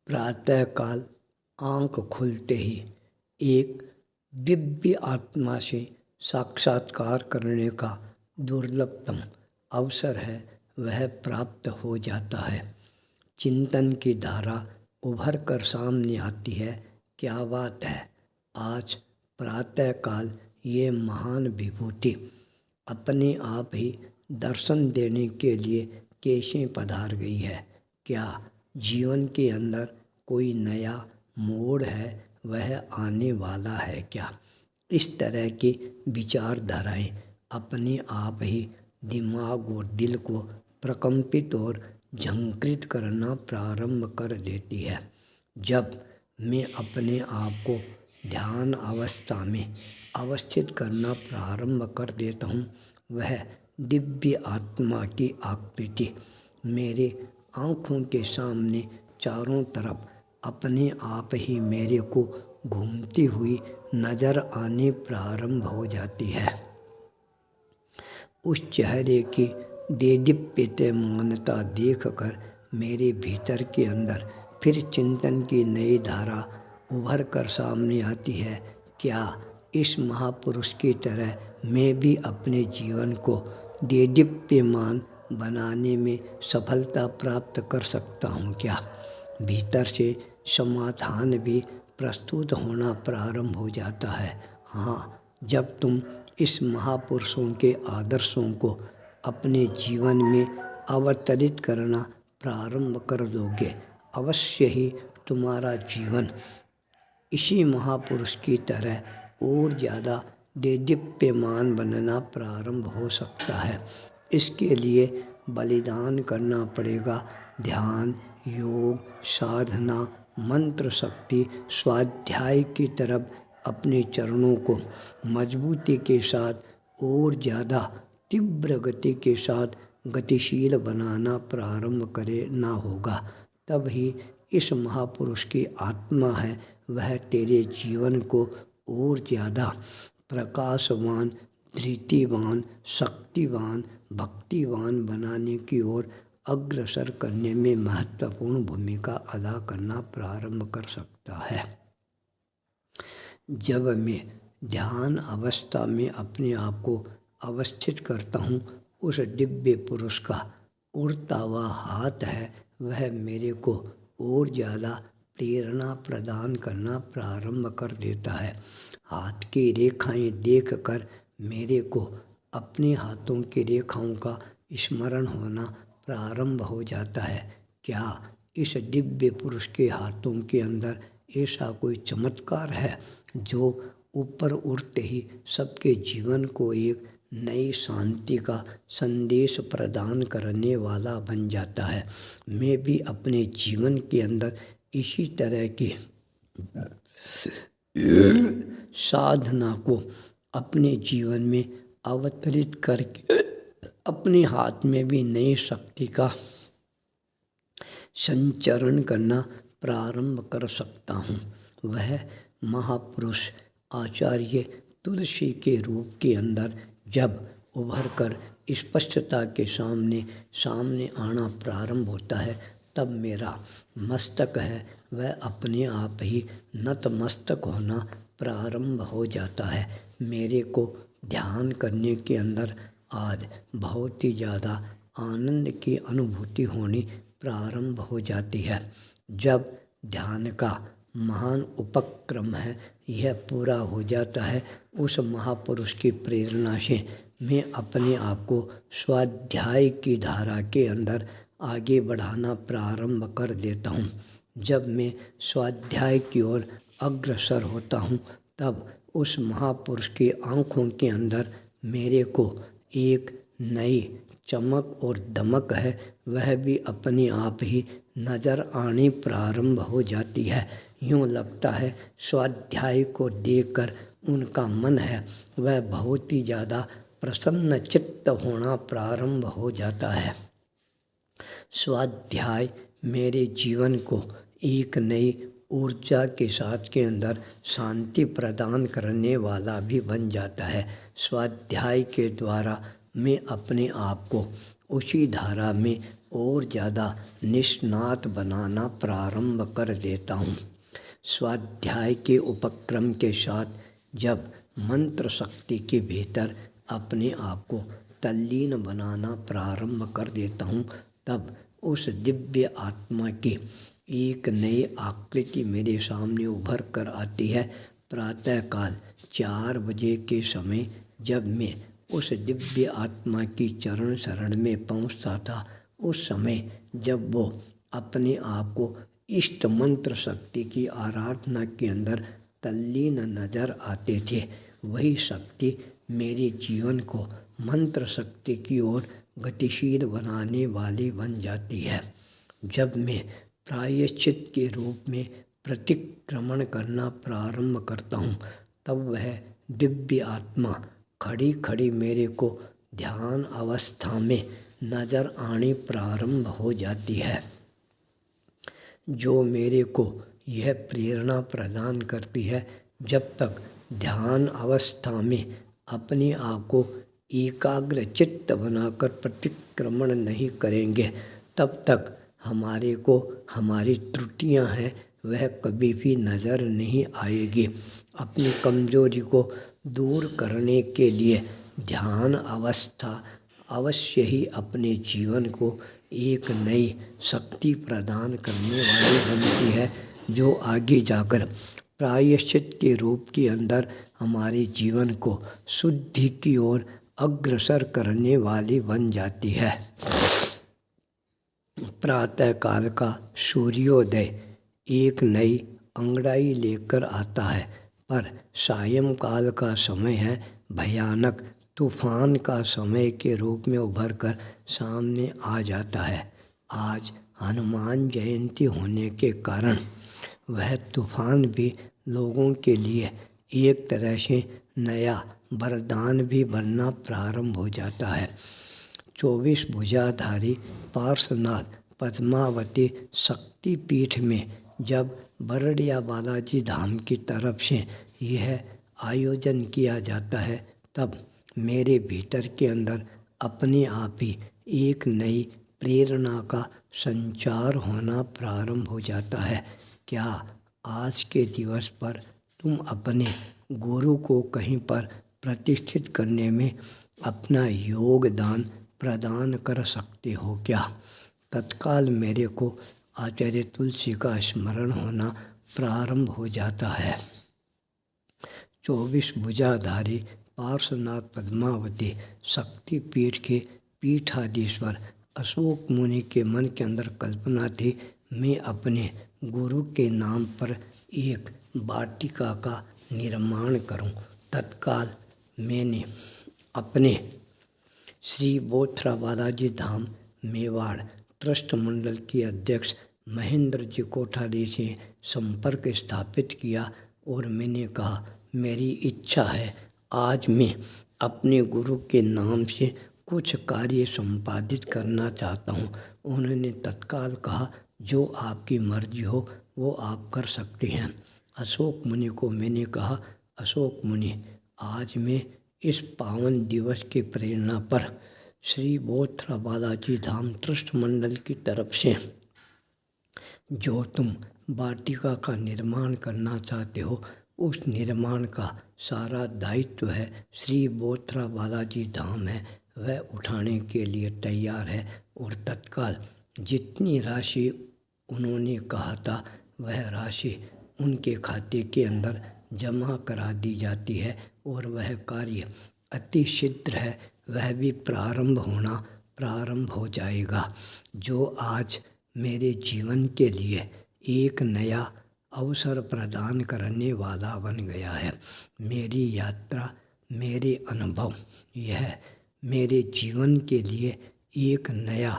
प्रातःकाल आँख खुलते ही एक दिव्य आत्मा से साक्षात्कार करने का दुर्लभतम अवसर है वह प्राप्त हो जाता है। चिंतन की धारा उभर कर सामने आती है। क्या बात है, आज प्रातःकाल ये महान विभूति अपने आप ही दर्शन देने के लिए कैसे पधार गई है। क्या जीवन के अंदर कोई नया मोड़ है, वह आने वाला है क्या। इस तरह की विचारधाराएं अपने आप ही दिमाग और दिल को प्रकंपित और झंकृत करना प्रारंभ कर देती है। जब मैं अपने आप को ध्यान अवस्था में अवस्थित करना प्रारंभ कर देता हूँ, वह दिव्य आत्मा की आकृति मेरे आँखों के सामने चारों तरफ अपने आप ही मेरे को घूमती हुई नजर आने प्रारंभ हो जाती है। उस चेहरे की देदीप्यमानता देखकर मेरे भीतर के अंदर फिर चिंतन की नई धारा उभर कर सामने आती है। क्या इस महापुरुष की तरह मैं भी अपने जीवन को देदीप्यमान बनाने में सफलता प्राप्त कर सकता हूँ क्या। भीतर से समाधान भी प्रस्तुत होना प्रारंभ हो जाता है। हाँ, जब तुम इस महापुरुषों के आदर्शों को अपने जीवन में अवतरित करना प्रारंभ कर दोगे, अवश्य ही तुम्हारा जीवन इसी महापुरुष की तरह और ज़्यादा देदीप्यमान बनना प्रारंभ हो सकता है। इसके लिए बलिदान करना पड़ेगा। ध्यान, योग, साधना, मंत्र शक्ति, स्वाध्याय की तरफ अपने चरणों को मजबूती के साथ और ज़्यादा तीव्र गति के साथ गतिशील बनाना प्रारंभ करना होगा। तब ही इस महापुरुष की आत्मा है वह तेरे जीवन को और ज़्यादा प्रकाशवान, धृतिवान, शक्तिवान, भक्तिवान बनाने की ओर अग्रसर करने में महत्वपूर्ण भूमिका अदा करना प्रारंभ कर सकता है। जब मैं ध्यान अवस्था में अपने आप को अवस्थित करता हूँ, उस दिव्य पुरुष का उड़ता हुआ हाथ है वह मेरे को और ज़्यादा प्रेरणा प्रदान करना प्रारंभ कर देता है। हाथ की रेखाएं देखकर मेरे को अपने हाथों की रेखाओं का स्मरण होना प्रारंभ हो जाता है। क्या इस दिव्य पुरुष के हाथों के अंदर ऐसा कोई चमत्कार है जो ऊपर उड़ते ही सबके जीवन को एक नई शांति का संदेश प्रदान करने वाला बन जाता है। मैं भी अपने जीवन के अंदर इसी तरह की साधना को अपने जीवन में अवतरित करके अपने हाथ में भी नई शक्ति का संचरण करना प्रारंभ कर सकता हूँ। वह महापुरुष आचार्य तुलसी के रूप के अंदर जब उभर कर स्पष्टता के सामने आना प्रारंभ होता है, तब मेरा मस्तक है वह अपने आप ही नतमस्तक होना प्रारंभ हो जाता है। मेरे को ध्यान करने के अंदर आज बहुत ही ज़्यादा आनंद की अनुभूति होनी प्रारंभ हो जाती है। जब ध्यान का महान उपक्रम है यह पूरा हो जाता है, उस महापुरुष की प्रेरणा से मैं अपने आप को स्वाध्याय की धारा के अंदर आगे बढ़ाना प्रारंभ कर देता हूँ। जब मैं स्वाध्याय की ओर अग्रसर होता हूँ, तब उस महापुरुष की आँखों के अंदर मेरे को एक नई चमक और दमक है वह भी अपने आप ही नज़र आनी प्रारंभ हो जाती है। यूँ लगता है स्वाध्याय को देखकर उनका मन है वह बहुत ही ज़्यादा प्रसन्न चित्त होना प्रारंभ हो जाता है। स्वाध्याय मेरे जीवन को एक नई ऊर्जा के साथ के अंदर शांति प्रदान करने वाला भी बन जाता है। स्वाध्याय के द्वारा मैं अपने आप को उसी धारा में और ज़्यादा निष्णात बनाना प्रारंभ कर देता हूँ। स्वाध्याय के उपक्रम के साथ जब मंत्र शक्ति के भीतर अपने आप को तल्लीन बनाना प्रारंभ कर देता हूँ, तब उस दिव्य आत्मा की एक नई आकृति मेरे सामने उभर कर आती है। प्रातःकाल 4 बजे के समय जब मैं उस दिव्य आत्मा की चरण शरण में पहुँचता था, उस समय जब वो अपने आप को इष्ट मंत्र शक्ति की आराधना के अंदर तल्लीन नजर आते थे, वही शक्ति मेरे जीवन को मंत्र शक्ति की ओर गतिशील बनाने वाली बन जाती है। जब मैं प्रायश्चित के रूप में प्रतिक्रमण करना प्रारंभ करता हूँ, तब वह दिव्य आत्मा खड़ी खड़ी मेरे को ध्यान अवस्था में नजर आनी प्रारंभ हो जाती है, जो मेरे को यह प्रेरणा प्रदान करती है, जब तक ध्यान अवस्था में अपने आप को एकाग्र चित्त बनाकर प्रतिक्रमण नहीं करेंगे, तब तक हमारे को हमारी त्रुटियां हैं वह कभी भी नज़र नहीं आएगी। अपनी कमजोरी को दूर करने के लिए ध्यान अवस्था अवश्य ही अपने जीवन को एक नई शक्ति प्रदान करने वाली बनती है, जो आगे जाकर प्रायश्चित के रूप के अंदर हमारे जीवन को शुद्धि की ओर अग्रसर करने वाली बन जाती है। प्रातःकाल का सूर्योदय एक नई अंगड़ाई लेकर आता है, पर सायंकाल का समय है भयानक तूफान का समय के रूप में उभर कर सामने आ जाता है। आज हनुमान जयंती होने के कारण वह तूफान भी लोगों के लिए एक तरह से नया वरदान भी बनना प्रारंभ हो जाता है। 24 भुजाधारी पार्श्वनाथ पद्मावती शक्तिपीठ में जब बरड़िया बालाजी धाम की तरफ से यह आयोजन किया जाता है, तब मेरे भीतर के अंदर अपने आप ही एक नई प्रेरणा का संचार होना प्रारंभ हो जाता है। क्या आज के दिवस पर तुम अपने गुरु को कहीं पर प्रतिष्ठित करने में अपना योगदान प्रदान कर सकते हो क्या? तत्काल मेरे को आचार्य तुलसी का स्मरण होना प्रारंभ हो जाता है। 24 भुजाधारी पार्श्वनाथ पद्मावती शक्तिपीठ के पीठाधीश्वर अशोक मुनि के मन के अंदर कल्पना थी, मैं अपने गुरु के नाम पर एक वाटिका का निर्माण करूं। तत्काल मैंने अपने श्री बोथरा बालाजी धाम मेवाड़ ट्रस्ट मंडल के अध्यक्ष महेंद्र जी कोठारी से संपर्क स्थापित किया और मैंने कहा, मेरी इच्छा है आज मैं अपने गुरु के नाम से कुछ कार्य संपादित करना चाहता हूँ। उन्होंने तत्काल कहा, जो आपकी मर्जी हो वो आप कर सकते हैं। अशोक मुनि को मैंने कहा, अशोक मुनि, आज मैं इस पावन दिवस की प्रेरणा पर श्री बोथरा बालाजी धाम ट्रस्ट मंडल की तरफ से जो तुम वाटिका का निर्माण करना चाहते हो, उस निर्माण का सारा दायित्व है श्री बोथरा बालाजी धाम है, वह उठाने के लिए तैयार है। और तत्काल जितनी राशि उन्होंने कहा था वह राशि उनके खाते के अंदर जमा करा दी जाती है और वह कार्य अति शीघ्र है, वह भी प्रारंभ हो जाएगा, जो आज मेरे जीवन के लिए एक नया अवसर प्रदान करने वाला बन गया है। मेरी यात्रा, मेरे अनुभव, यह मेरे जीवन के लिए एक नया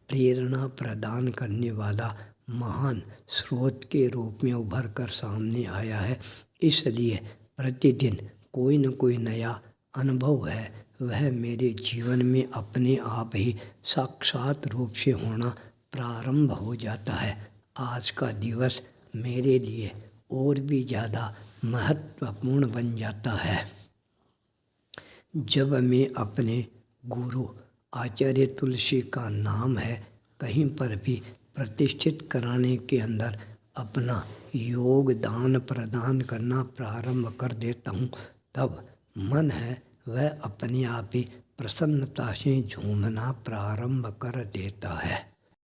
प्रेरणा प्रदान करने वाला महान स्रोत के रूप में उभर कर सामने आया है। इसलिए प्रतिदिन कोई न कोई नया अनुभव है, वह मेरे जीवन में अपने आप ही साक्षात रूप से होना प्रारंभ हो जाता है। आज का दिवस मेरे लिए और भी ज़्यादा महत्वपूर्ण बन जाता है जब मैं अपने गुरु आचार्य तुलसी का नाम है कहीं पर भी प्रतिष्ठित कराने के अंदर अपना योगदान प्रदान करना प्रारंभ कर देता हूँ, तब मन है वह अपने आप ही प्रसन्नता से झूमना प्रारंभ कर देता है।